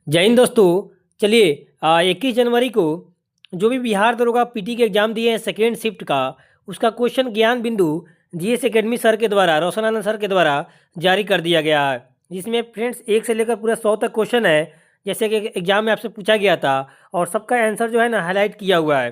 जय हिंद दोस्तों। चलिए 21 जनवरी को जो भी बिहार दरोगा पीटी के एग्जाम दिए हैं सेकेंड शिफ्ट का, उसका क्वेश्चन ज्ञान बिंदु जीएस एकेडमी सर के द्वारा, रोशन आनंद सर के द्वारा जारी कर दिया गया है। जिसमें फ्रेंड्स 1 से लेकर पूरा 100 तक क्वेश्चन है, जैसे कि एग्जाम में आपसे पूछा गया था, और सबका आंसर जो है ना हाईलाइट किया हुआ है।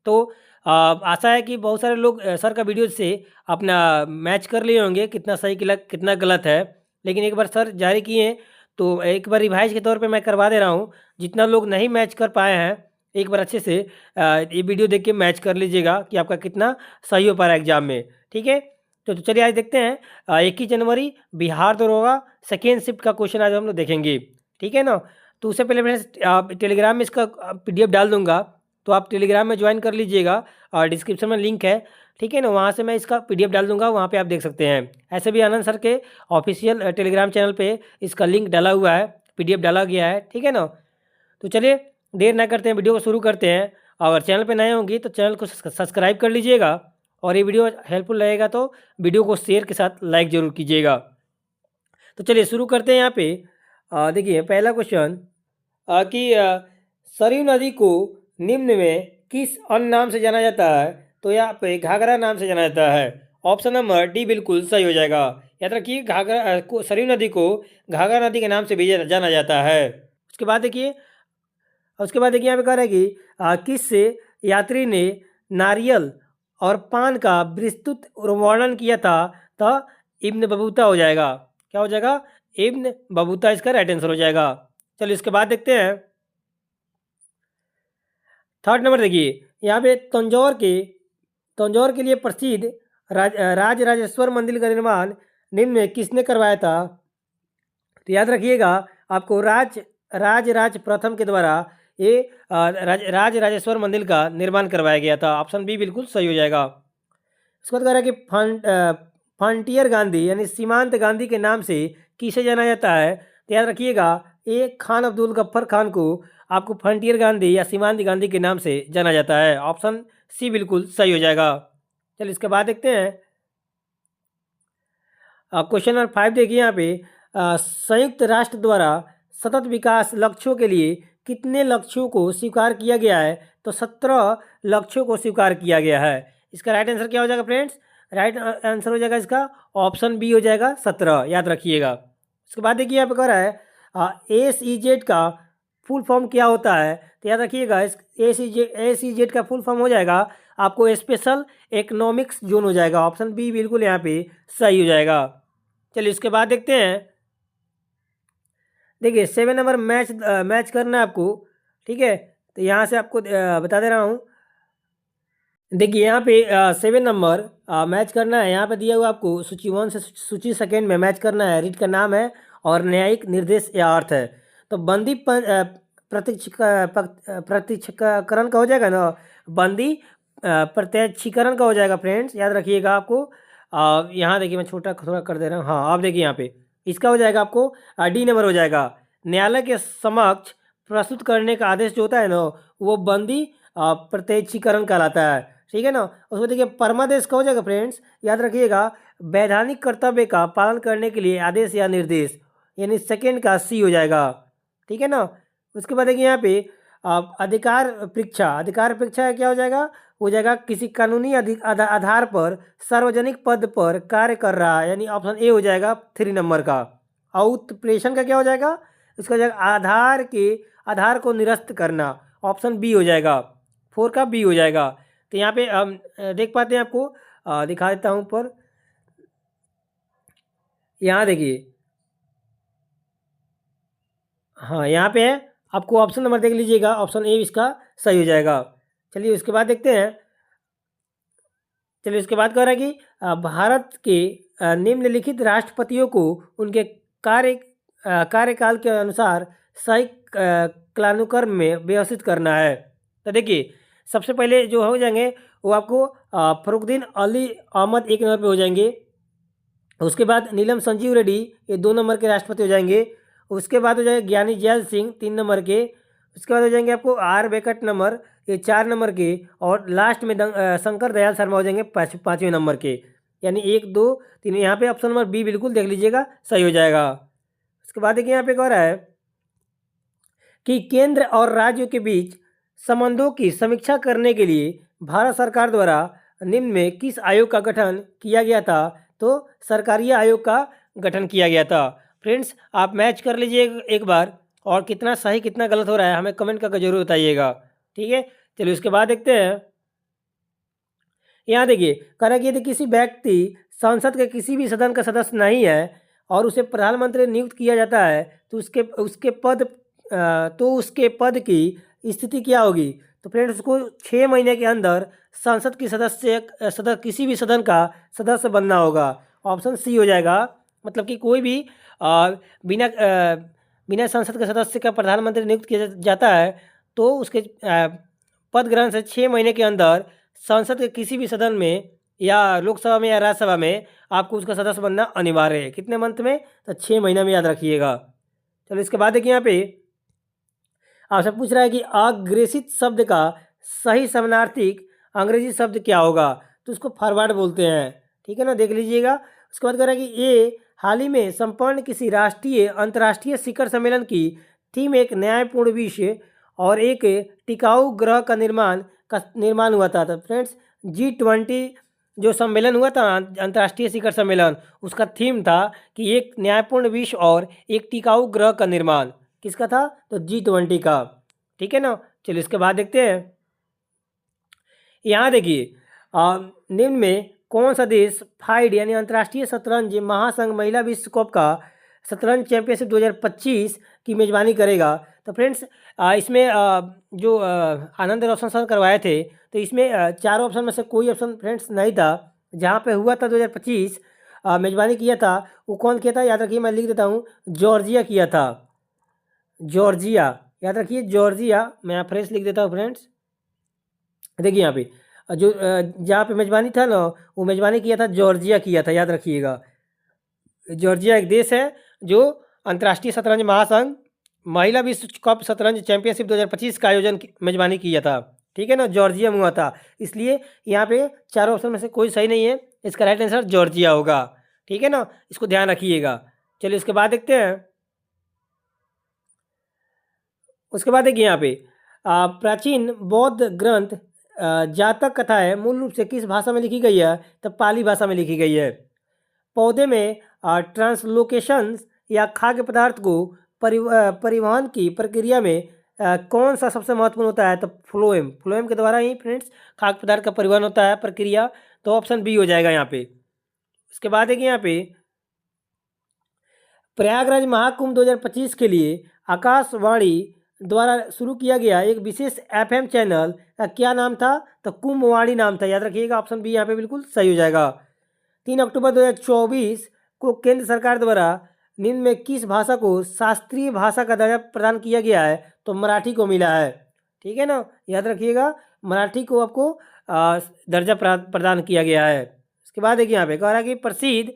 तो आशा है कि बहुत सारे लोग सर का वीडियो से अपना मैच कर लिए होंगे, कितना सही कितना गलत है। लेकिन एक बार सर जारी किए हैं तो एक बार रिवाइज के तौर पे मैं करवा दे रहा हूँ। जितना लोग नहीं मैच कर पाए हैं, एक बार अच्छे से ये वीडियो देख के मैच कर लीजिएगा कि आपका कितना सही हो पा रहा है एग्जाम में। ठीक है, तो चलिए आज देखते हैं 21 जनवरी बिहार दरोगा सेकेंड शिफ्ट का क्वेश्चन आज हम लोग देखेंगे। ठीक है ना। तो उससे पहले फ्रेंड्स आप टेलीग्राम में इसका पीडीएफ डाल दूंगा, तो आप टेलीग्राम में ज्वाइन कर लीजिएगा, और डिस्क्रिप्शन में लिंक है। ठीक है ना, वहाँ से मैं इसका पीडीएफ डाल दूंगा, वहाँ पे आप देख सकते हैं। ऐसे भी आनंद सर के ऑफिशियल टेलीग्राम चैनल पे इसका लिंक डाला हुआ है, पीडीएफ डाला गया है। ठीक है ना। तो चलिए देर ना करते हैं, वीडियो को शुरू करते हैं। अगर चैनल पे नए होंगे तो चैनल को सब्सक्राइब कर लीजिएगा, और ये वीडियो हेल्पफुल रहेगा तो वीडियो को शेयर के साथ लाइक ज़रूर कीजिएगा। तो चलिए शुरू करते हैं। यहाँ पे देखिए पहला क्वेश्चन कि सरयू नदी को निम्न में किस अन्य नाम से जाना जाता है? तो यहाँ पे घाघरा नाम से जाना जाता है। ऑप्शन नंबर डी बिल्कुल सही हो जाएगा। याद रखिए सरयू नदी को घाघरा नदी के नाम से भी जाना जाता है। उसके बाद देखिए यहाँ पे कह रहा है कि किस यात्री ने नारियल और पान का विस्तृत वर्णन किया था? तो इब्न बबूता हो जाएगा। क्या हो जाएगा? इब्न बबूता इसका राइट आंसर हो जाएगा। चलिए इसके बाद देखते हैं। थर्ड नंबर देखिए, यहाँ पे तंजौर के लिए प्रसिद्ध राज राजेश्वर मंदिर का निर्माण निम्न में किसने करवाया था? तो याद रखिएगा, आपको राज प्रथम के द्वारा ये राज राजेश्वर मंदिर का निर्माण करवाया गया था। ऑप्शन बी बिल्कुल सही हो जाएगा। इसके बाद कह रहा है कि फ्रंटियर गांधी यानी सीमांत गांधी के नाम से किसे जाना जाता है? तो याद रखिएगा, ये खान अब्दुल गफ्फर खान को आपको फ्रंटियर गांधी या सीमांत गांधी के नाम से जाना जाता है। ऑप्शन सी बिल्कुल सही हो जाएगा। चलिए इसके बाद देखते हैं। क्वेश्चन नंबर 5 देखिए यहाँ पे संयुक्त राष्ट्र द्वारा सतत विकास लक्ष्यों के लिए कितने लक्ष्यों को स्वीकार किया गया है? तो 17 लक्ष्यों को स्वीकार किया गया है। इसका राइट आंसर क्या हो जाएगा फ्रेंड्स? राइट आंसर हो जाएगा इसका ऑप्शन बी हो जाएगा 17। याद रखिएगा। उसके बाद देखिए यहाँ पे कह रहा है SEZ का फुल फॉर्म क्या होता है? तो याद रखिएगा, इस SEZ का फुल फॉर्म हो जाएगा आपको स्पेशल इकोनॉमिक्स जोन हो जाएगा। ऑप्शन बी बिल्कुल यहाँ पे सही हो जाएगा। चलिए इसके बाद देखते हैं। देखिए 7 नंबर मैच करना है आपको। ठीक है, तो यहाँ से आपको बता दे रहा हूँ। देखिए यहाँ पे 7 नंबर मैच करना है। यहाँ पे दिया हुआ आपको सूची 1 से सूची सेकेंड में मैच करना है। रीड का नाम है और न्यायिक निर्देश या अर्थ है। तो बंदी प्रत्यक्षीकरण का हो जाएगा ना, बंदी प्रत्यक्षीकरण का हो जाएगा फ्रेंड्स। याद रखिएगा आपको। यहाँ देखिए मैं छोटा थोड़ा कर दे रहा हूँ। हाँ, आप देखिए यहाँ पे इसका हो जाएगा आपको डी नंबर हो जाएगा। न्यायालय के समक्ष प्रस्तुत करने का आदेश जो होता है ना, वो बंदी प्रत्यक्षीकरण कहलाता है। ठीक है ना। उसमें देखिए परमादेश का हो जाएगा फ्रेंड्स। याद रखिएगा, वैधानिक कर्तव्य का पालन करने के लिए आदेश या निर्देश, यानी सेकेंड का सी हो जाएगा। ठीक है ना। उसके बाद देखिए यहाँ पे अधिकार परीक्षा क्या हो जाएगा? हो जाएगा किसी कानूनी आधार पर सार्वजनिक पद पर कार्य कर रहा है, यानी ऑप्शन ए हो जाएगा 3 नंबर का। औत्प्रेषण का क्या हो जाएगा? इसका हो जाएगा आधार को निरस्त करना। ऑप्शन बी हो जाएगा, 4 का बी हो जाएगा। तो यहाँ पे हम देख पाते हैं, आपको दिखा देता हूँ ऊपर। यहाँ देखिए, हाँ यहाँ पे है, आपको ऑप्शन नंबर देख लीजिएगा, ऑप्शन ए इसका सही हो जाएगा। चलिए उसके बाद देखते हैं। चलिए उसके बाद कह रहा है कि भारत के निम्नलिखित राष्ट्रपतियों को उनके कार्यकाल के अनुसार सही कालानुक्रम में व्यवस्थित करना है। तो देखिए सबसे पहले जो हो जाएंगे वो आपको फरुखुद्दीन अली अहमद 1 नंबर पे हो जाएंगे। उसके बाद नीलम संजीव रेड्डी ये 2 नंबर के राष्ट्रपति हो जाएंगे। उसके बाद हो जाएगा ज्ञानी जैल सिंह 3 नंबर के। उसके बाद हो जाएंगे आपको आर वेंकट नंबर ये 4 नंबर के। और लास्ट में शंकर दयाल शर्मा हो जाएंगे 5वें नंबर के। यानी 1 2 3 यहाँ पे ऑप्शन नंबर बी बिल्कुल देख लीजिएगा सही हो जाएगा। उसके बाद देखिए यहाँ पे कह रहा है कि केंद्र और राज्यों के बीच संबंधों की समीक्षा करने के लिए भारत सरकार द्वारा निम्न में किस आयोग का गठन किया गया था? तो सरकारीय आयोग का गठन किया गया था। फ्रेंड्स, आप मैच कर लीजिए एक बार, और कितना सही कितना गलत हो रहा है हमें कमेंट करके जरूर बताइएगा। ठीक है, चलिए उसके बाद देखते हैं। यहाँ देखिए, कह रहा है कि यदि किसी व्यक्ति संसद के किसी भी सदन का सदस्य नहीं है और उसे प्रधानमंत्री नियुक्त किया जाता है तो उसके पद की स्थिति क्या होगी? तो फ्रेंड्स, उसको 6 महीने के अंदर संसद की किसी भी सदन का सदस्य बनना होगा। ऑप्शन सी हो जाएगा। मतलब कि कोई भी बिना संसद के सदस्य का प्रधानमंत्री नियुक्त किया जाता है तो उसके पद ग्रहण से 6 महीने के अंदर संसद के किसी भी सदन में या लोकसभा में या राज्यसभा में आपको उसका सदस्य बनना अनिवार्य है। कितने मंथ में? तो 6 महीना में, याद रखिएगा। चलो इसके बाद देखिए, यहाँ पे आपसे पूछ रहा है कि अग्रेसित शब्द का सही समानार्थिक अंग्रेजी शब्द क्या होगा? तो उसको फॉरवर्ड बोलते हैं। ठीक है ना, देख लीजिएगा। उसके बाद कह रहा है कि ये हाल ही में संपन्न किसी अंतर्राष्ट्रीय शिखर सम्मेलन की थीम एक न्यायपूर्ण विषय और एक टिकाऊ ग्रह का निर्माण हुआ था। तो फ्रेंड्स, G20 जो सम्मेलन हुआ था, अंतर्राष्ट्रीय शिखर सम्मेलन, उसका थीम था कि एक न्यायपूर्ण विश्व और एक टिकाऊ ग्रह का निर्माण। किसका था? तो G20 का। ठीक है ना, चलिए इसके बाद देखते हैं। यहाँ देखिए, निम्न में कौन सा देश फाइड यानी अंतर्राष्ट्रीय शतरंज महासंघ महिला विश्व कप का शतरंज चैंपियनशिप 2025 की मेजबानी करेगा? तो फ्रेंड्स, इसमें जो आनंद रोशन सर करवाए थे, तो इसमें 4 ऑप्शन में से कोई ऑप्शन फ्रेंड्स नहीं था। जहाँ पे हुआ था 2025 मेजबानी किया था, वो कौन किया था? याद रखिए, मैं लिख देता हूँ, जॉर्जिया किया था। जॉर्जिया, याद रखिए, जॉर्जिया। मैं यहाँ फ्रेंड्स लिख देता हूँ। फ्रेंड्स देखिए, यहाँ पे जो जहाँ पे मेजबानी था ना, वो मेजबानी किया था जॉर्जिया किया था, याद रखिएगा। जॉर्जिया एक देश है जो अंतर्राष्ट्रीय शतरंज महासंघ महिला विश्व कप शतरंज चैंपियनशिप 2025 का मेजबानी किया था। ठीक है ना, जॉर्जिया में हुआ था। इसलिए यहाँ पे 4 ऑप्शन में से कोई सही नहीं है, इसका राइट आंसर जॉर्जिया होगा। ठीक है ना, इसको ध्यान रखिएगा। चलिए उसके बाद देखते हैं। उसके बाद देखिए, यहाँ पे प्राचीन बौद्ध ग्रंथ जातक कथाएं मूल रूप से किस भाषा में लिखी गई है? तो पाली भाषा में लिखी गई है। पौधे में ट्रांसलोकेशन या खाद्य पदार्थ को परिवहन की प्रक्रिया में कौन सा सबसे महत्वपूर्ण होता है? तो फ्लोएम के द्वारा ही फ्रेंड्स खाद्य पदार्थ का परिवहन होता है, प्रक्रिया। तो ऑप्शन बी हो जाएगा यहाँ पे। उसके बाद देखिए, यहाँ पे प्रयागराज महाकुंभ 2025 के लिए आकाशवाणी द्वारा शुरू किया गया एक विशेष FM चैनल का क्या नाम था? तो कुंभवाणी नाम था, याद रखिएगा। ऑप्शन बी यहाँ पे बिल्कुल सही हो जाएगा। 3 अक्टूबर 2024 को केंद्र सरकार द्वारा निम्न में किस भाषा को शास्त्रीय भाषा का दर्जा प्रदान किया गया है? तो मराठी को मिला है। ठीक है ना, याद रखिएगा, मराठी को आपको दर्जा प्रदान किया गया है। उसके बाद देखिए, यहाँ पे कह रहा है कि प्रसिद्ध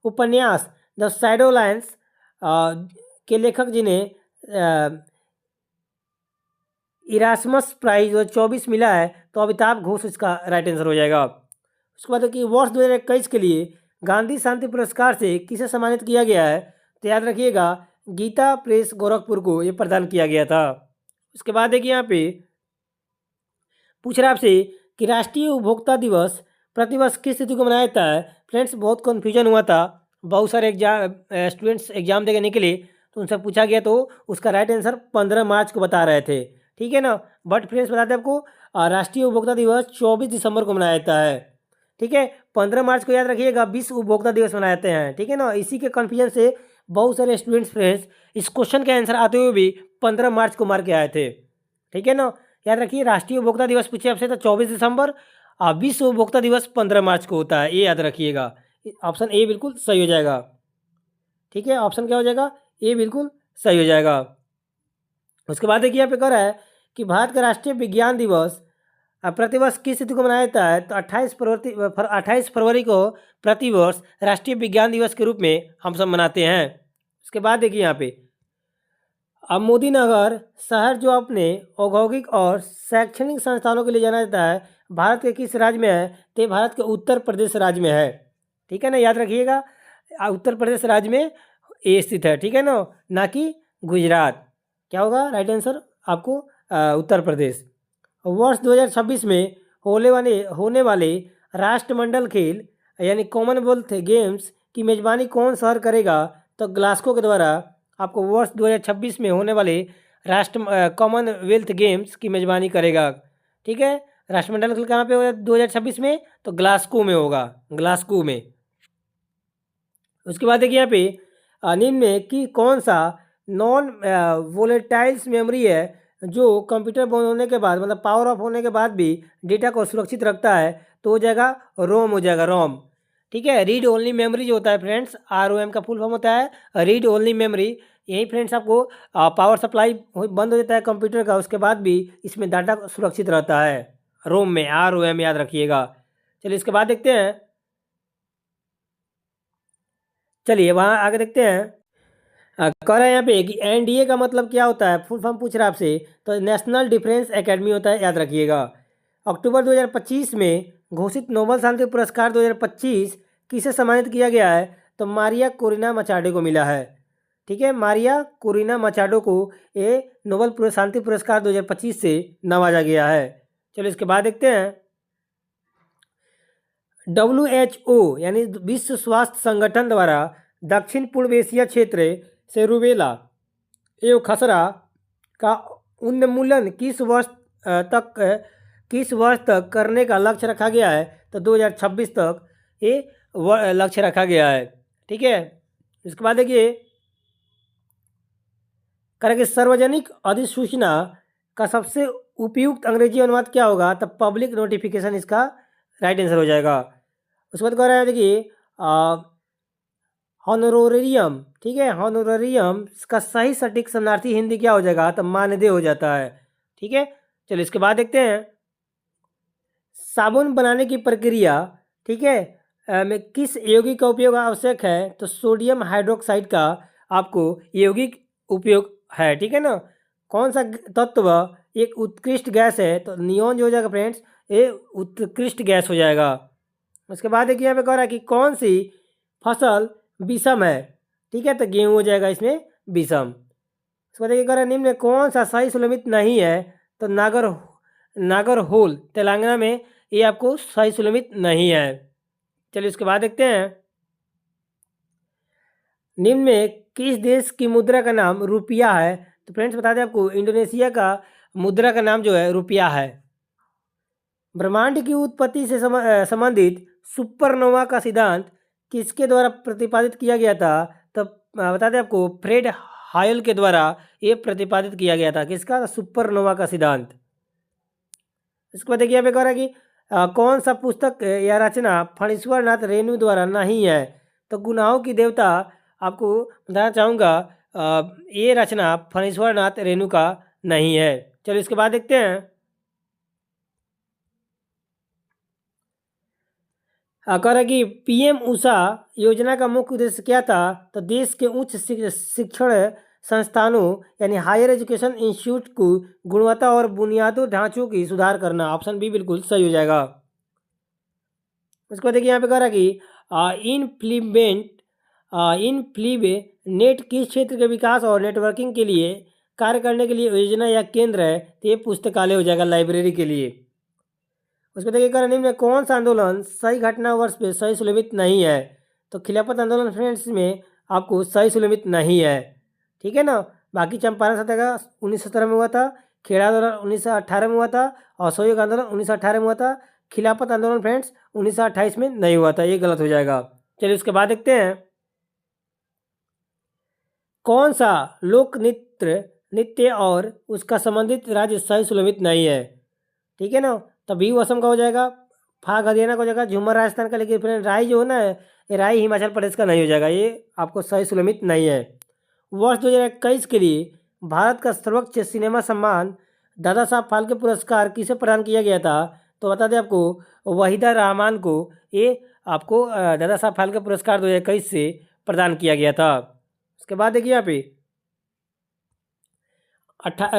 उपन्यास द शैडो लाइन्स के लेखक जिन्हें इरास्मस प्राइज 2024 मिला है, तो अमिताभ घोष इसका राइट आंसर हो जाएगा। उसके बाद कि वर्ष 2021 के लिए गांधी शांति पुरस्कार से किसे सम्मानित किया गया है? तो याद रखिएगा, गीता प्रेस गोरखपुर को ये प्रदान किया गया था। उसके बाद देखिए, यहाँ पे पूछ रहा है आपसे कि राष्ट्रीय उपभोक्ता दिवस प्रतिवर्ष किस तिथि को मनाया जाता है? फ्रेंड्स, बहुत कन्फ्यूजन हुआ था, बहुत सारे स्टूडेंट्स एग्जाम देने निकले तो उनसे पूछा गया, तो उसका राइट आंसर 15 मार्च को बता रहे थे। ठीक है ना, बट फ्रेंड्स बता दें आपको, राष्ट्रीय उपभोक्ता दिवस 24 दिसंबर को मनाया जाता है। ठीक है, 15 मार्च को याद रखिएगा विश्व उपभोक्ता दिवस मनाए जाते हैं। ठीक है ना, इसी के कन्फ्यूजन से बहुत सारे स्टूडेंट्स फ्रेंड्स इस क्वेश्चन के आंसर आते हुए भी 15 मार्च को मार के आए थे। ठीक है ना, याद रखिए, राष्ट्रीय उपभोक्ता दिवस पूछे आपसे तो 24 दिसंबर, विश्व उपभोक्ता दिवस 15 मार्च को होता है, ये याद रखिएगा। ऑप्शन ए बिल्कुल सही हो जाएगा। ठीक है, ऑप्शन क्या हो जाएगा? ए बिल्कुल सही हो जाएगा। उसके बाद देखिए, यहाँ पे कह रहा है कि भारत का राष्ट्रीय विज्ञान दिवस प्रतिवर्ष किस तिथि को मनाया जाता है? तो 28 फरवरी को प्रतिवर्ष राष्ट्रीय विज्ञान दिवस के रूप में हम सब मनाते हैं। उसके बाद देखिए, यहाँ पे अब मोदीनगर शहर जो अपने औद्योगिक और शैक्षणिक संस्थानों के लिए जाना जाता है, भारत के किस राज्य में है? तो भारत के उत्तर प्रदेश राज्य में है। ठीक है ना, याद रखिएगा, उत्तर प्रदेश राज्य में ये स्थित है। ठीक है ना कि गुजरात। क्या होगा राइट आंसर आपको उत्तर प्रदेश। वर्ष 2026 में होने वाले राष्ट्रमंडल खेल यानी कॉमनवेल्थ गेम्स की मेजबानी कौन शहर करेगा? तो ग्लासगो के द्वारा आपको वर्ष 2026 में होने वाले कॉमनवेल्थ गेम्स की मेजबानी करेगा। ठीक है, राष्ट्रमंडल खेल कहाँ पे होगा 2026 में? तो ग्लासगो में होगा, ग्लासगो में। उसके बाद देखिए यहाँ पे निम्न में कि कौन सा नॉन वोलेटाइल्स मेमोरी है जो कंप्यूटर बंद होने के बाद मतलब पावर ऑफ होने के बाद भी डेटा को सुरक्षित रखता है? तो हो जाएगा रोम, हो जाएगा रोम। ठीक है, रीड ओनली मेमोरी जो होता है फ्रेंड्स, ROM का फुल फॉर्म होता है रीड ओनली मेमोरी। यही फ्रेंड्स आपको पावर सप्लाई बंद हो जाता है कंप्यूटर का, उसके बाद भी इसमें डाटा सुरक्षित रहता है रोम में, ROM याद रखिएगा। चलिए इसके बाद देखते हैं, चलिए वहाँ आगे देखते हैं। कह रहा है यहाँ पे कि NDA का मतलब क्या होता है, फुल फॉर्म पूछ रहा है आपसे, तो नेशनल डिफेंस एकेडमी होता है, याद रखिएगा। अक्टूबर 2025 में घोषित नोबेल शांति पुरस्कार 2025 किसे सम्मानित किया गया है? तो मारिया कोरिना मचाडो को मिला है। ठीक है, मारिया कोरिना मचाडो को ये नोबेल शांति पुरस्कार 2025 से नवाजा गया है। चलो इसके बाद देखते हैं, WHO यानी विश्व स्वास्थ्य संगठन द्वारा दक्षिण पूर्व एशिया क्षेत्र से रूबेला एवं खसरा का उन्मूलन किस वर्ष तक करने का लक्ष्य रखा गया है? तो 2026 तक ये लक्ष्य रखा गया है। ठीक है, इसके बाद देखिए करेंगे सार्वजनिक अधिसूचना का सबसे उपयुक्त अंग्रेजी अनुवाद क्या होगा? तो पब्लिक नोटिफिकेशन इसका राइट आंसर हो जाएगा। उसके बाद कह रहा है देखिए हॉनोरेरियम। ठीक है, हॉनोरेरियम का सही सटीक शरणार्थी हिंदी क्या हो जाएगा? तो मानदेय हो जाता है। ठीक है, चलो इसके बाद देखते हैं, साबुन बनाने की प्रक्रिया ठीक है में किस यौगिक का उपयोग आवश्यक है? तो सोडियम हाइड्रोक्साइड का आपको यौगिक उपयोग है। ठीक है ना, कौन सा तत्व एक उत्कृष्ट गैस है? तो नियोन जो हो जाएगा फ्रेंड्स, ये उत्कृष्ट गैस हो जाएगा। उसके बाद देखिए यहाँ पे कह रहा है कि कौन सी फसल विषम है? ठीक है, तो गेहूँ हो जाएगा इसमें विषम। उसके बाद देखिए कह रहा है निम्न में कौन सा सही सुलमित नहीं है? तो नागरहोल तेलंगाना में ये आपको सही सुलमित नहीं है। चलिए उसके बाद देखते हैं, निम्न में किस देश की मुद्रा का नाम रुपया है? तो फ्रेंड्स बता दें आपको, इंडोनेशिया का मुद्रा का नाम जो है रुपया है। ब्रह्मांड की उत्पत्ति से संबंधित सुपरनोवा का सिद्धांत किसके द्वारा प्रतिपादित किया गया था? तो बता दें आपको, फ्रेड हायल के द्वारा ये प्रतिपादित किया गया था। किसका? सुपरनोवा का सिद्धांत। इसके बाद देखिए यहाँ पे कह रहा है कि कौन सा पुस्तक या रचना फणीश्वर नाथ रेणु द्वारा नहीं है? तो गुनाहों की देवता आपको बताना चाहूँगा, ये रचना फणीश्वर नाथ रेणु का नहीं है। चलो इसके बाद देखते हैं, कह रहा है कि PM उषा योजना का मुख्य उद्देश्य क्या था? तो देश के उच्च शिक्षण संस्थानों यानी हायर एजुकेशन इंस्टीट्यूट को गुणवत्ता और बुनियादी ढांचों की सुधार करना। ऑप्शन बी बिल्कुल सही हो जाएगा। उसके बाद देखिए यहाँ पे कह रहा है कि नेट किस क्षेत्र के विकास और नेटवर्किंग के लिए कार्य करने के लिए योजना या केंद्र है? तो ये पुस्तकालय हो जाएगा, लाइब्रेरी के लिए। उसको देखिए कह निम्न में कौन सा आंदोलन सही घटना वर्ष पे सही सुलभित नहीं है? तो खिलाफत आंदोलन फ्रेंड्स में आपको सही सुलभित नहीं है। ठीक है ना, बाकी चंपारण सत्याग्रह 1917 में हुआ था, खेड़ा आंदोलन 1918 में हुआ था, असहयोग आंदोलन 1918 में हुआ था। खिलाफत आंदोलन फ्रेंड्स 1928 में नहीं हुआ था, ये गलत हो जाएगा। चलिए उसके बाद देखते हैं, कौन सा लोक नृत्य और उसका संबंधित राज्य सही सुलभित नहीं है? ठीक है ना, तभी वो असम का हो जाएगा, फाग हरियाणा का हो जाएगा, झूमर राजस्थान का, लेकिन फिर राई जो है ना, ये राई हिमाचल प्रदेश का नहीं हो जाएगा, ये आपको सही सुलभित नहीं है। वर्ष 2021 के लिए भारत का सर्वोच्च सिनेमा सम्मान दादा साहब फाल्के पुरस्कार किसे प्रदान किया गया था? तो बता दें आपको, वहीदा रहमान को ये आपको दादा साहब फाल्के पुरस्कार 2021 से प्रदान किया गया था। उसके बाद देखिए यहाँ पे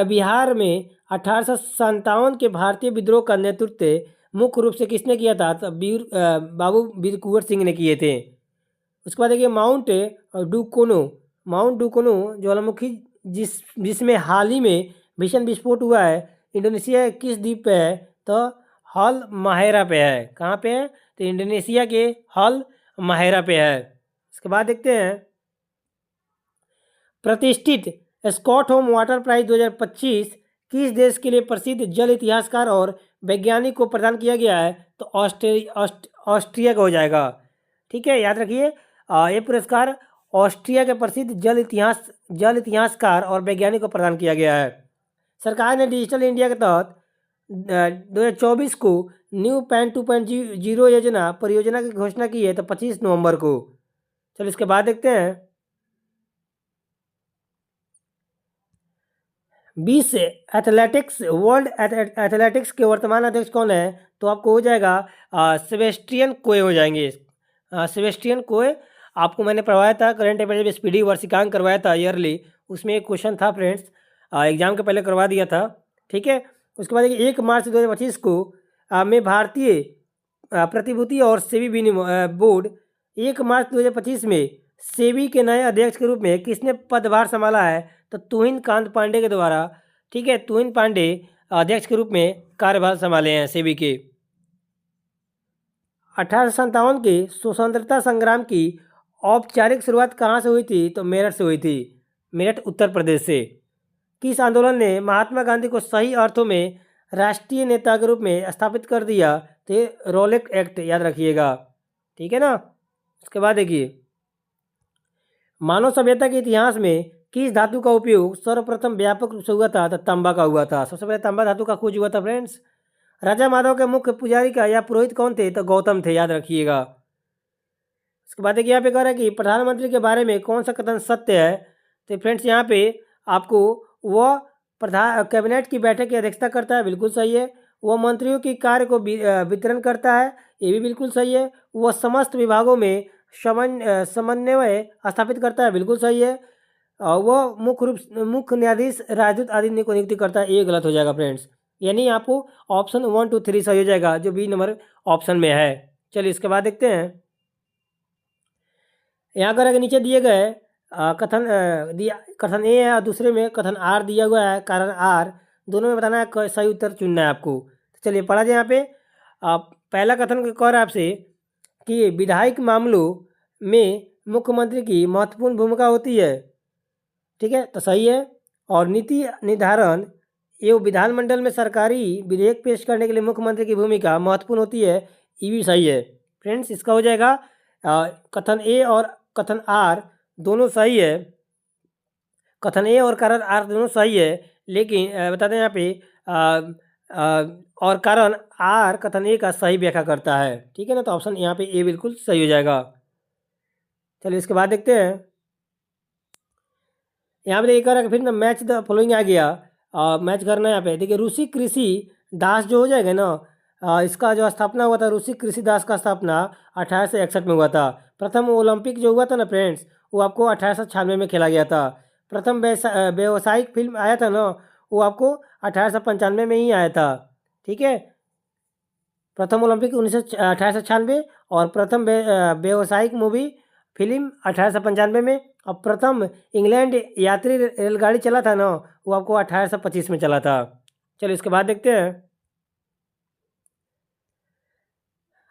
बिहार में 1857 के भारतीय विद्रोह का नेतृत्व मुख्य रूप से किसने किया था? तो बाबू वीर कुंवर सिंह ने किए थे। उसके बाद देखिए माउंट डुकोनो ज्वालामुखी जिसमें हाल ही में भीषण विस्फोट हुआ है, इंडोनेशिया के किस द्वीप पे है? तो हॉल माहेरा पे है। कहाँ पे है? तो इंडोनेशिया के हॉल माहेरा पे है। इसके बाद देखते हैं, प्रतिष्ठित स्कॉटहोम वाटर प्राइज 2025 किस देश के लिए प्रसिद्ध जल इतिहासकार और वैज्ञानिक को प्रदान किया गया है? तो ऑस्ट्रिया का हो जाएगा। ठीक है, याद रखिए, ये पुरस्कार ऑस्ट्रिया के प्रसिद्ध जल इतिहासकार और वैज्ञानिक को प्रदान किया गया है। सरकार ने डिजिटल इंडिया के तहत 2024 को न्यू पैन 2.0 योजना परियोजना की घोषणा की है, तो 25 नवंबर को। चलो इसके बाद देखते हैं, 20 एथलेटिक्स वर्ल्ड एथलेटिक्स के वर्तमान अध्यक्ष कौन है? तो आपको हो जाएगा सेबेस्टियन कोए हो जाएंगे। सेबेस्टियन कोए, आपको मैंने पढ़वाया था करंट अफेयर जब स्पीडी वर्षिकांक करवाया था ईयरली, उसमें एक क्वेश्चन था फ्रेंड्स, एग्जाम के पहले करवा दिया था। ठीक है, उसके बाद 1 मार्च 2025 को में भारतीय प्रतिभूति और सेबी विनिमय बोर्ड 1 मार्च 2025 में सेबी के नए अध्यक्ष के रूप में किसने पदभार संभाला है? तो तुहिन कांत पांडे के द्वारा। ठीक है, तुहिन पांडे अध्यक्ष के रूप में कार्यभार संभाले हैं सेबी के। 1857 के स्वतंत्रता संग्राम की औपचारिक शुरुआत कहाँ से हुई थी? तो मेरठ से हुई थी, मेरठ उत्तर प्रदेश से। किस आंदोलन ने महात्मा गांधी को सही अर्थों में राष्ट्रीय नेता के रूप में स्थापित कर दिया? तो रोलेट एक्ट, याद रखिएगा। ठीक है ना। उसके बाद देखिए, मानव सभ्यता के इतिहास में किस धातु का उपयोग सर्वप्रथम व्यापक रूप से हुआ था? तो तांबा का हुआ था। सबसे पहले तांबा धातु का खोज हुआ था फ्रेंड्स। राजा माधव के मुख्य पुजारी का या पुरोहित कौन थे? तो गौतम थे, याद रखिएगा। उसके बाद देखिए, यहाँ पे कह रहा है कि प्रधानमंत्री के बारे में कौन सा कथन सत्य है? तो फ्रेंड्स यहाँ पे आपको, वह कैबिनेट की बैठक की अध्यक्षता करता है, बिल्कुल सही है। वह मंत्रियों की कार्य को वितरण करता है, ये भी बिल्कुल सही है। वह समस्त विभागों में समन्वय स्थापित करता है, बिल्कुल सही है। वह मुख्य न्यायाधीश राजदूत आदि को नियुक्ति करता है, ये गलत हो जाएगा फ्रेंड्स। यानी आपको ऑप्शन 1, 2, 3 सही हो जाएगा, जो बी नंबर ऑप्शन में है। चलिए इसके बाद देखते हैं, यहाँ कर नीचे दिए गए कथन ए है और दूसरे में कथन आर दिया हुआ है, कारण आर, दोनों में बताना है, सही उत्तर चुनना है आपको। तो चलिए पढ़ा जाए यहाँ पे। पहला कथन कह रहा है आपसे कि विधायिक मामलों में मुख्यमंत्री की महत्वपूर्ण भूमिका होती है। ठीक है, तो सही है। और नीति निर्धारण एवं विधानमंडल में सरकारी विधेयक पेश करने के लिए मुख्यमंत्री की भूमिका महत्वपूर्ण होती है, ये भी सही है फ्रेंड्स। इसका हो जाएगा कथन ए और कथन आर दोनों सही है। कथन ए और कारण आर दोनों सही है, लेकिन बता दें यहाँ पे और कारण आर कथन ए का सही व्याख्या करता है। ठीक है ना, तो ऑप्शन यहाँ पे ए बिल्कुल सही हो जाएगा। चलिए इसके बाद देखते हैं, यहाँ पे देखिए कह रहा है फिर ना मैच द फॉलोइंग आ गया, मैच करना है यहाँ पे। देखिए ऋषि कृषि दास जो हो जाएगा ना, इसका जो स्थापना हुआ था, ऋषि कृषि दास का स्थापना 1861 में हुआ था। प्रथम ओलंपिक जो हुआ था ना फ्रेंड्स, वो आपको 1896 में खेला गया था। प्रथम व्यावसायिक फिल्म आया था ना, वो आपको 1895 में ही आया था। ठीक है, प्रथम ओलंपिक 1896 और प्रथम व्यावसायिक मूवी फिल्म 1895 में। और प्रथम इंग्लैंड यात्री रेलगाड़ी चला था ना, वो आपको 1825 में चला था। चलिए इसके बाद देखते हैं,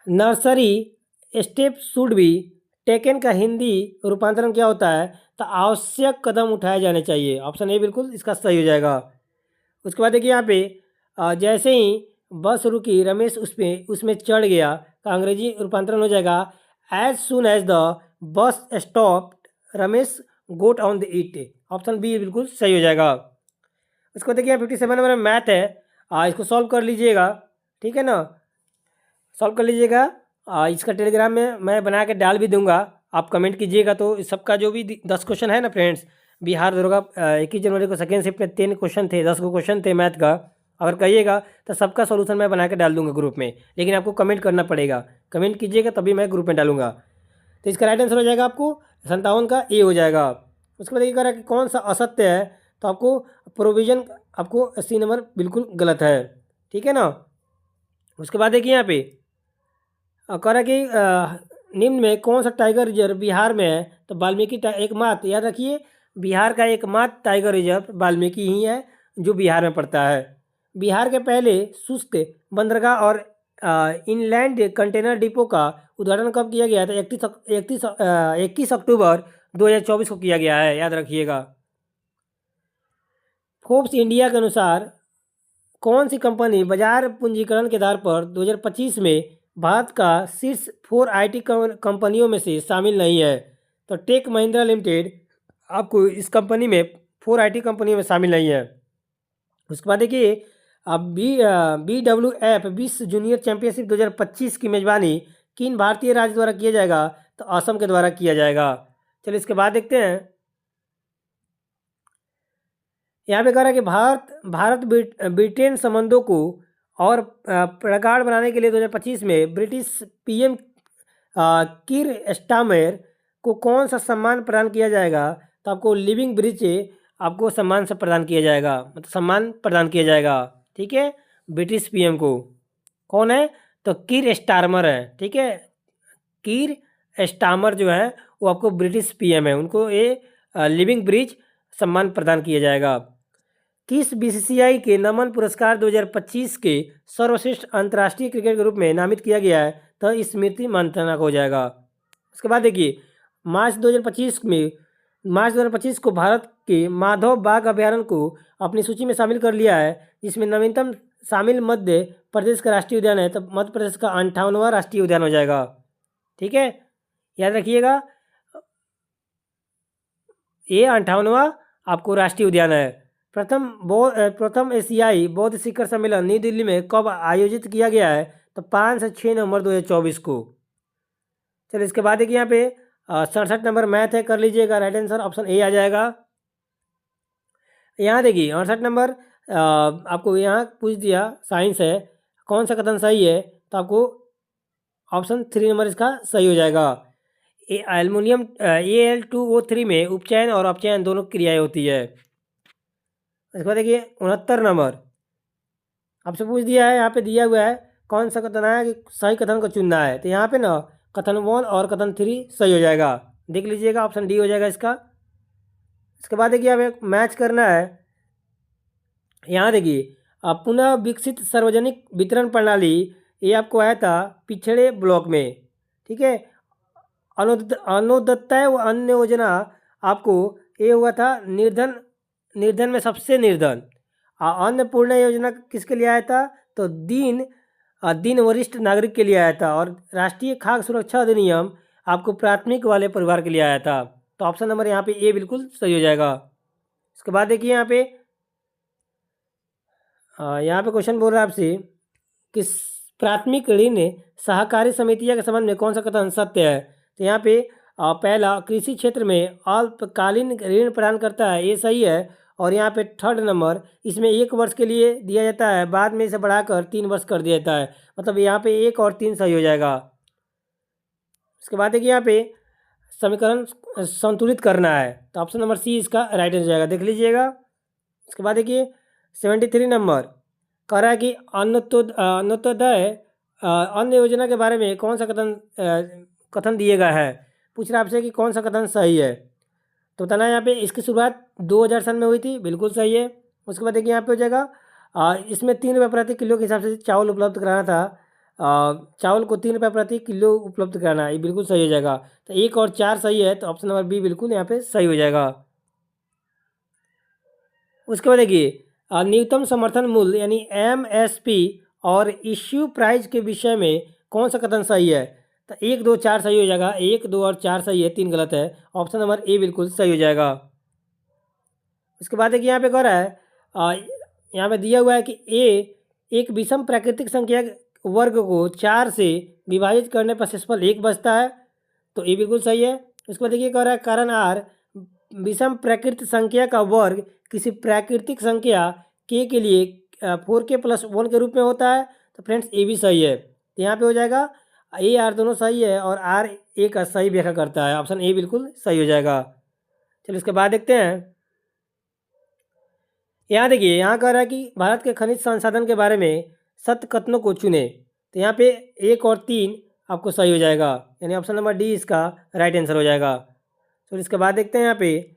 nursery step should be taken का हिंदी रूपांतरण क्या होता है? तो आवश्यक कदम उठाए जाने चाहिए, ऑप्शन ए बिल्कुल इसका सही हो जाएगा। उसके बाद देखिए यहाँ पे जैसे ही बस रुकी रमेश उसमें चढ़ गया, का अंग्रेजी रूपांतरण हो जाएगा as soon as the bus stop Ramesh got on the it, option B बिल्कुल सही हो जाएगा। उसको देखिए 57 नंबर में मैथ है, इसको सॉल्व कर लीजिएगा। ठीक है ना, सॉल्व कर लीजिएगा। इसका टेलीग्राम में मैं बना के डाल भी दूंगा, आप कमेंट कीजिएगा। तो इस सबका जो भी 10 क्वेश्चन है ना फ्रेंड्स, बिहार दरोगा 21 जनवरी को सेकेंड शिफ्ट में 3 क्वेश्चन थे, 10 को क्वेश्चन थे मैथ का। अगर कहिएगा तो सबका सोल्यूशन मैं बना के डाल दूंगा ग्रुप में, लेकिन आपको कमेंट करना पड़ेगा। कमेंट कीजिएगा तभी मैं ग्रुप में डालूंगा। तो इसका राइट आंसर हो जाएगा आपको 57 का ए हो जाएगा। उसके बाद ये कह रहा है कि कौन सा असत्य है? तो आपको प्रोविजन, आपको 80 नंबर बिल्कुल गलत है। ठीक है ना। उसके बाद देखिए यहाँ पे कह रहा है कि निम्न में कौन सा टाइगर रिजर्व बिहार में है? तो वाल्मीकि एकमात्र, याद रखिए बिहार का एकमात्र टाइगर रिजर्व वाल्मीकि ही है जो बिहार में पड़ता है। बिहार के पहले शुष्क बंदरगाह और इनलैंड कंटेनर डिपो का उद्घाटन कब किया गया था? 21 अक्टूबर 2024 को किया गया है, याद रखिएगा। फोर्ब्स इंडिया के अनुसार कौन सी कंपनी बाजार पूंजीकरण के आधार पर 2025 में भारत का शीर्ष 4 आईटी कंपनियों में से शामिल नहीं है? तो टेक महिंद्रा लिमिटेड आपको इस कंपनी में 4 आईटी कंपनियों में शामिल नहीं है। उसके बाद देखिए, अब BWF विश्व जूनियर चैंपियनशिप 2025 की मेजबानी किन भारतीय राज्य द्वारा किया जाएगा? तो असम के द्वारा किया जाएगा। चलिए इसके बाद देखते हैं, यहाँ पे कह रहा है कि भारत ब्रिटेन संबंधों को और प्रगाढ़ बनाने के लिए 2025 में ब्रिटिश पीएम कीर स्टारमर को कौन सा सम्मान प्रदान किया जाएगा? तो आपको लिविंग ब्रिज आपको सम्मान से प्रदान किया जाएगा, मतलब सम्मान प्रदान किया जाएगा। ठीक है, ब्रिटिश पीएम को कौन है? तो कीर स्टारमर है। ठीक है, कीर स्टारमर जो है वो आपको ब्रिटिश पीएम है, उनको ये लिविंग ब्रिज सम्मान प्रदान किया जाएगा। किस बीसीसीआई के नमन पुरस्कार 2025 के सर्वश्रेष्ठ अंतर्राष्ट्रीय क्रिकेट के रूप में नामित किया गया है? तो स्मृति मंथना हो जाएगा। उसके बाद देखिए, मार्च 2025 को भारत के माधव बाघ अभ्यारण्य को अपनी सूची में शामिल कर लिया है, जिसमें नवीनतम शामिल मध्य प्रदेश का राष्ट्रीय उद्यान है। तो मध्य प्रदेश का 58वां राष्ट्रीय उद्यान हो जाएगा। ठीक है, याद रखिएगा, ये 58वां आपको राष्ट्रीय उद्यान है। प्रथम एशियाई बौद्ध शिखर सम्मेलन नई दिल्ली में कब आयोजित किया गया है? तो 5 से 6 नवंबर 2024 को। चलिए इसके बाद देखिए, यहाँ पे 67 नंबर मैथ है, कर लीजिएगा। राइट आंसर ऑप्शन ए आ जाएगा। यहाँ देखिए 68 नंबर आपको यहाँ पूछ दिया, साइंस है, कौन सा कथन सही है? तो आपको ऑप्शन 3 नंबर इसका सही हो जाएगा। एल्युमिनियम Al2O3 में उपचयन और अपचयन दोनों क्रियाएं होती है। इसके बाद देखिए 69 नंबर आपसे पूछ दिया है, यहाँ पे दिया हुआ है कौन सा कथन है कि सही कथन को चुनना है। तो यहाँ पे ना कथन 1 और कथन 3 सही हो जाएगा, देख लीजिएगा, ऑप्शन डी हो जाएगा इसका। इसके बाद देखिए हमें मैच करना है। यहाँ देखिए, पुनः विकसित सार्वजनिक वितरण प्रणाली, ये आपको आया था पिछड़े ब्लॉक में। ठीक है, अनुदात्तय व अन्य योजना आपको ये हुआ था निर्धन में सबसे निर्धन। अन्नपूर्णा योजना किसके लिए आया था? तो दीन वरिष्ठ नागरिक के लिए आया था। और राष्ट्रीय खाद्य सुरक्षा अधिनियम आपको प्राथमिक वाले परिवार के लिए आया था। तो ऑप्शन नंबर यहाँ पे ए बिल्कुल सही हो जाएगा। इसके बाद देखिए यहाँ पे क्वेश्चन बोल रहा है आपसे कि प्राथमिक ऋण सहकारी समितियां के संबंध में कौन सा कथन सत्य है? तो यहाँ पे पहला, कृषि क्षेत्र में अल्पकालीन ऋण प्रदान करता है, ये सही है। और यहाँ पे 3rd नंबर, इसमें 1 वर्ष के लिए दिया जाता है, बाद में इसे बढ़ाकर 3 वर्ष कर दिया जाता है, मतलब यहाँ पे 1 और 3 सही हो जाएगा। इसके बाद देखिए यहाँ पे समीकरण संतुलित करना है, तो ऑप्शन नंबर सी इसका राइट हो जाएगा, देख लीजिएगा। इसके बाद देखिए 73 नंबर कह रहा है कि अन्नतोदय अन्न योजना के बारे में कौन सा कथन दिए गया है? पूछ रहा है आपसे कि कौन सा कथन सही है। तो बताना है यहाँ पे, इसकी शुरुआत 2000 सन में हुई थी, बिल्कुल सही है। उसके बाद देखिए यहाँ पे हो जाएगा इसमें 3 रुपये प्रति किलो के हिसाब से चावल उपलब्ध कराना था, चावल को 3 रुपये प्रति किलो उपलब्ध कराना, ये बिल्कुल सही हो जाएगा। तो 1 और 4 सही है, तो ऑप्शन नंबर बी बिल्कुल यहाँ पे सही हो जाएगा। उसके बाद देखिए न्यूनतम समर्थन मूल्य यानी MSP और इश्यू प्राइस के विषय में कौन सा कथन सही है? तो 1, 2, 4 सही हो जाएगा, 1, 2 और 4 सही है, 3 गलत है, ऑप्शन नंबर ए बिल्कुल सही हो जाएगा। उसके बाद देखिए यहाँ पे कह रहा है यहाँ पे दिया हुआ है कि एक विषम प्राकृतिक संख्या वर्ग को 4 से विभाजित करने पर शेषफल 1 बचता है, तो ये बिल्कुल सही है। उसके बाद देखिए कह रहा है कारण आर विषम प्राकृतिक संख्या का वर्ग किसी प्राकृतिक संख्या के लिए 4k+1 के रूप में होता है, तो फ्रेंड्स ये भी सही है। तो यहाँ पे हो जाएगा ए आर दोनों सही है और आर ए का सही व्याख्या करता है, ऑप्शन ए बिल्कुल सही हो जाएगा। चलिए इसके बाद देखते हैं, यहाँ देखिए यहाँ कह रहा है कि भारत के खनिज संसाधन के बारे में सत्य कथनों को चुने, तो यहाँ पे 1 और 3 आपको सही हो जाएगा, यानी ऑप्शन नंबर डी इसका राइट आंसर हो जाएगा। तो इसके बाद देखते हैं यहाँ पे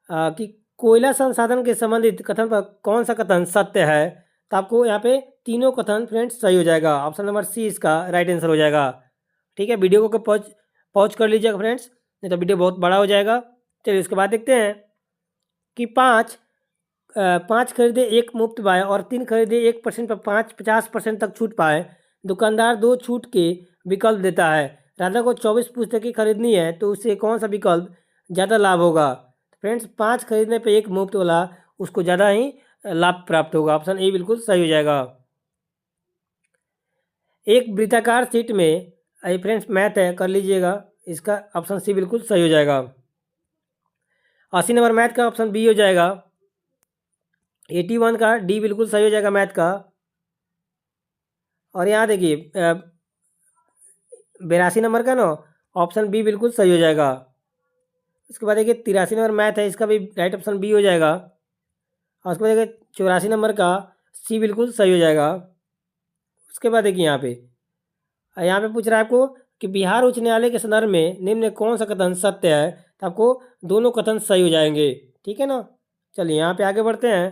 कि कोयला संसाधन के संबंधित कथन पर कौन सा कथन सत्य है, तो आपको यहाँ पे तीनों कथन फ्रेंड्स सही हो जाएगा। ऑप्शन नंबर सी इसका राइट आंसर हो जाएगा। ठीक है, वीडियो को पॉज पॉज कर लीजिएगा फ्रेंड्स, नहीं तो वीडियो बहुत बड़ा हो जाएगा। चलिए इसके बाद देखते हैं कि पाँच खरीदे एक मुफ्त पाए और 3 खरीदे 1% पर 50% तक छूट पाए। दुकानदार 2 छूट के विकल्प देता है। राधा को 24 पुस्तकें खरीदनी है, तो उससे कौन सा विकल्प ज़्यादा लाभ होगा? फ्रेंड्स 5 खरीदने पे 1 मुफ्त वाला उसको ज़्यादा ही लाभ प्राप्त होगा। ऑप्शन ए बिल्कुल सही हो जाएगा। एक वृत्ताकार सीट में, फ्रेंड्स मैथ है, कर लीजिएगा, इसका ऑप्शन सी बिल्कुल सही हो जाएगा। 80 नंबर मैथ का ऑप्शन बी हो जाएगा। 81 का डी बिल्कुल सही हो जाएगा मैथ का। और यहाँ देखिए 82 नंबर का ना ऑप्शन बी बिल्कुल सही हो जाएगा। इसके बाद देखिए 83 नंबर मैथ है, इसका भी राइट ऑप्शन बी हो जाएगा। और उसके बाद देखिए 84 नंबर का सी बिल्कुल सही हो जाएगा। उसके बाद देखिए यहाँ पे पूछ रहा है आपको कि बिहार उच्च न्यायालय के संदर्भ में निम्न में कौन सा कथन सत्य है, तो आपको दोनों कथन सही हो जाएंगे। ठीक है ना, चलिए यहाँ पे आगे बढ़ते हैं।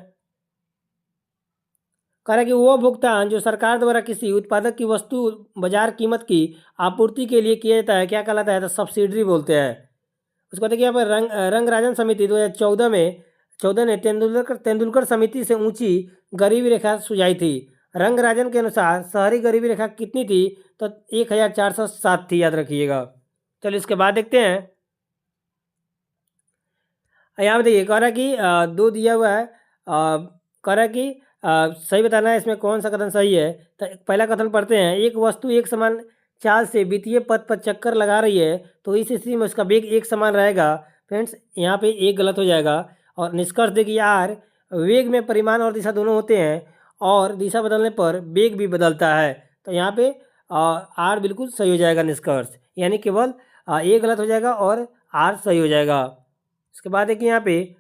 कह रहा है कि वह भुगतान जो सरकार द्वारा किसी उत्पादक की वस्तु बाजार कीमत की आपूर्ति के लिए किया जाता है क्या कहलाता है, तो सब्सिडरी बोलते हैं। उसके बाद देखिए यहाँ पर रंगराजन समिति 2014 ने तेंदुलकर समिति से ऊंची गरीबी रेखा सुझाई थी। रंगराजन के अनुसार शहरी गरीबी रेखा कितनी थी, तो 1407 थी, याद रखिएगा। चलिए इसके बाद देखते हैं। यहाँ पे देखिए कह रहा है कि दो दिया हुआ है, कह रहा है कि सही बताना है इसमें कौन सा कथन सही है। तो पहला कथन पढ़ते हैं। एक वस्तु एक समान चाल से वित्तीय पथ पर चक्कर लगा रही है, तो इस स्थिति में उसका वेग एक समान रहेगा। फ्रेंड्स यहाँ पे एक गलत हो जाएगा। और निष्कर्ष देखिए आर, वेग में परिमाण और दिशा दोनों होते हैं और दिशा बदलने पर वेग भी बदलता है। तो यहाँ पे आर बिल्कुल सही हो जाएगा निष्कर्ष, यानी केवल ए गलत हो जाएगा और आर सही हो जाएगा। उसके बाद देखिए यहाँ पे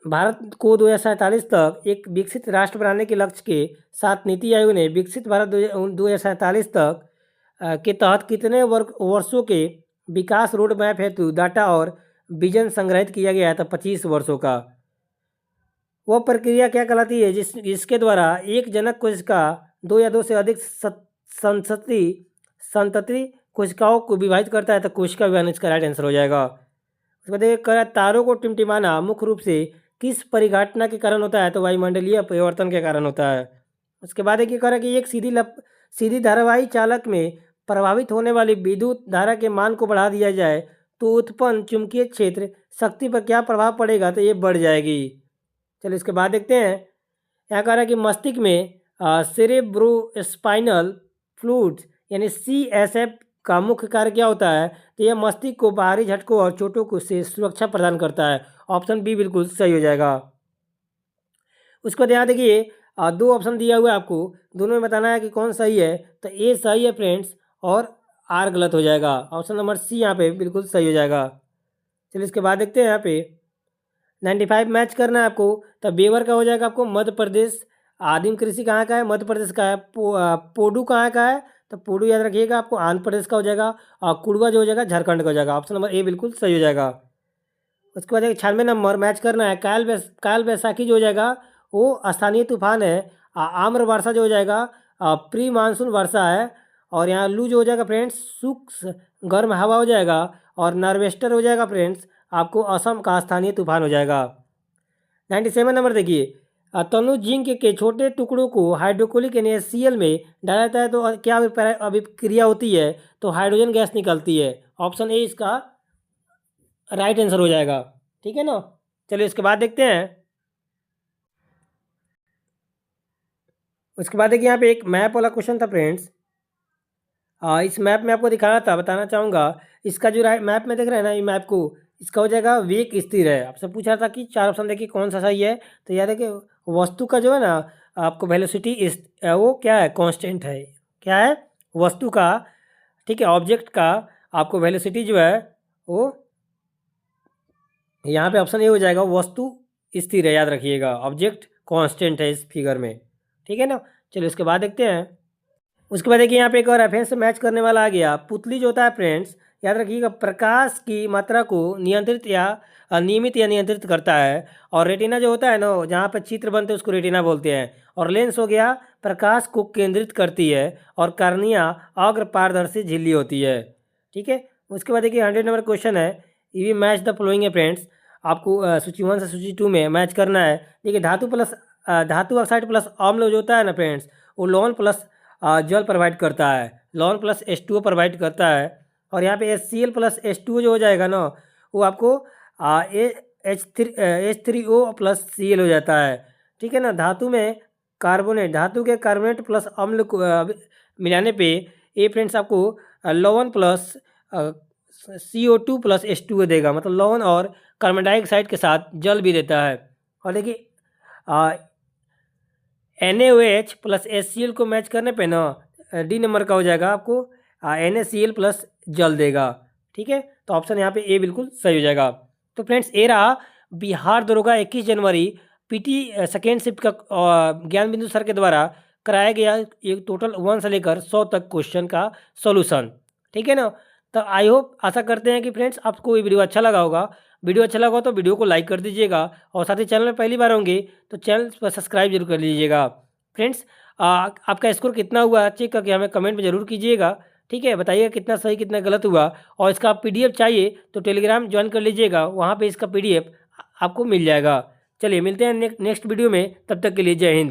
भारत को 2047 तक एक विकसित राष्ट्र बनाने के लक्ष्य के साथ नीति आयोग ने विकसित भारत 2047 तक के तहत कितने वर्षों के विकास रोड मैप हेतु डाटा और विजन संग्रहित किया गया है, तो 25 वर्षों का। वह प्रक्रिया क्या कहलाती है जिसके द्वारा एक जनक कोशिका 2 या 2 से अधिक संतति कोशिकाओं को विभाजित करता है, तो कोशिका विभाजन इसका राइट आंसर हो जाएगा। उसके बाद देखिए तारों को टिमटिमाना मुख्य रूप से किस परिघटना के कारण होता है, तो वायुमंडलीय परिवर्तन के कारण होता है। उसके बाद एक कह कि एक सीधी धारावाही चालक में प्रभावित होने वाली विद्युत धारा के मान को बढ़ा दिया जाए तो उत्पन्न चुंबकीय क्षेत्र शक्ति पर क्या प्रभाव पड़ेगा, तो ये बढ़ जाएगी। चलिए इसके बाद देखते हैं। यहाँ कह रहा है कि मस्तिष्क में सेरेब्रोस्पाइनल फ्लूइड यानी CSF का मुख्य कार्य क्या होता है, तो यह मस्तिष्क को बाहरी झटकों और चोटों को से सुरक्षा प्रदान करता है। ऑप्शन बी बिल्कुल सही हो जाएगा। उसको ध्यान देखिए 2 ऑप्शन दिया हुआ है आपको, दोनों में बताना है कि कौन सही है। तो ए सही है फ्रेंड्स और आर गलत हो जाएगा। ऑप्शन नंबर सी यहाँ पे बिल्कुल सही हो जाएगा। चलिए इसके बाद देखते हैं। यहाँ पे 95 मैच करना है आपको, तो बेवर का हो जाएगा आपको मध्य प्रदेश। आदिम कृषि कहाँ का है, मध्य प्रदेश का है। पोडू कहाँ का है, तो पोडू याद रखिएगा आपको आंध्र प्रदेश का हो जाएगा। और कुड़वा जो हो जाएगा झारखंड का हो जाएगा। ऑप्शन नंबर ए बिल्कुल सही हो जाएगा। उसके बाद 96 नंबर मैच करना है। काल बैसाखी जो हो जाएगा वो स्थानीय तूफान है। आम्र वर्षा जो हो जाएगा प्री मानसून वर्षा है। और यहाँ लू जो हो जाएगा फ्रेंड्स शुष्क गर्म हवा हो जाएगा। और नॉर्वेस्टर हो जाएगा फ्रेंड्स आपको असम का स्थानीय तूफान हो जाएगा। 97 नंबर देखिए तनु जिंक के छोटे टुकड़ों को हाइड्रोक्लोरिक NaCl में डाला जाता है तो क्या अभिक्रिया होती है, तो हाइड्रोजन गैस निकलती है। ऑप्शन ए इसका राइट आंसर हो जाएगा। ठीक है ना, चलिए इसके बाद देखते हैं। उसके बाद देखिए यहाँ पे एक मैप वाला क्वेश्चन था फ्रेंड्स। इस मैप में आपको दिखाना था, बताना चाहूँगा इसका जो मैप में देख रहे हैं ना, ये मैप को इसका हो जाएगा वेग स्थिर है। आपसे पूछा था कि 4 ऑप्शन देखिए कौन सा सही है, तो याद है कि वस्तु का जो है ना आपको वेलोसिटी वो क्या है, कांस्टेंट है। क्या है, वस्तु का, ठीक है, ऑब्जेक्ट का आपको वेलोसिटी जो है वो यहाँ पे ऑप्शन ए हो जाएगा, वस्तु स्थिर है, याद रखिएगा। ऑब्जेक्ट कांस्टेंट है इस फिगर में। ठीक है ना, चलिए उसके बाद देखते हैं। उसके बाद देखिए यहाँ पे एक और रेफरेंस से मैच करने वाला आ गया। पुतली जो होता है फ्रेंड्स याद रखिएगा, प्रकाश की मात्रा को नियंत्रित या नियमित या नियंत्रित करता है। और रेटिना जो होता है ना, जहाँ पर चित्र बनते हैं उसको रेटिना बोलते हैं। और लेंस हो गया, प्रकाश को केंद्रित करती है। और कार्निया अग्र पारदर्शी झिल्ली होती है। ठीक है। उसके बाद देखिए 100 नंबर क्वेश्चन है, ये मैच द फ्लोइंग है फ्रेंड्स। आपको सूची 1 से सूची 2 में मैच करना है। देखिए धातु ऑक्साइड प्लस अम्ल जो होता है ना फ्रेंड्स, वो लोन प्लस जल प्रोवाइड करता है, लोन प्लस H2O प्रोवाइड करता है। और यहाँ पे HCl प्लस H2O जो हो जाएगा ना, वो आपको H3O प्लस Cl हो जाता है। ठीक है ना। धातु के कार्बोनेट प्लस अम्ल को मिलाने पे ये फ्रेंड्स आपको लवण प्लस CO2 प्लस H2O देगा, मतलब लवण और कार्बन डाइऑक्साइड के साथ जल भी देता है। और देखिए NaOH प्लस HCl को मैच करने पे ना D नंबर का हो जाएगा, आपको NaCl प्लस जल देगा। ठीक है। तो ऑप्शन यहाँ पे ए बिल्कुल सही हो जाएगा। तो फ्रेंड्स ये रहा बिहार दरोगा 21 जनवरी पीटी सेकेंड शिफ्ट का ज्ञान बिंदु सर के द्वारा कराया गया एक टोटल 1 से लेकर 100 तक क्वेश्चन का सॉल्यूशन। ठीक है ना। तो आई होप, आशा करते हैं कि फ्रेंड्स आपको ये वीडियो अच्छा लगा होगा। वीडियो अच्छा लगा तो वीडियो को लाइक कर दीजिएगा, और साथ ही चैनल में पहली बार होंगे तो चैनल पर सब्सक्राइब जरूर कर लीजिएगा। फ्रेंड्स आपका स्कोर कितना हुआ चेक करके हमें कमेंट में ज़रूर कीजिएगा। ठीक है, बताइएगा कितना सही कितना गलत हुआ। और इसका PDF चाहिए तो टेलीग्राम ज्वाइन कर लीजिएगा, वहाँ पे इसका PDF आपको मिल जाएगा। चलिए मिलते हैं नेक्स्ट वीडियो में, तब तक के लिए जय हिंद।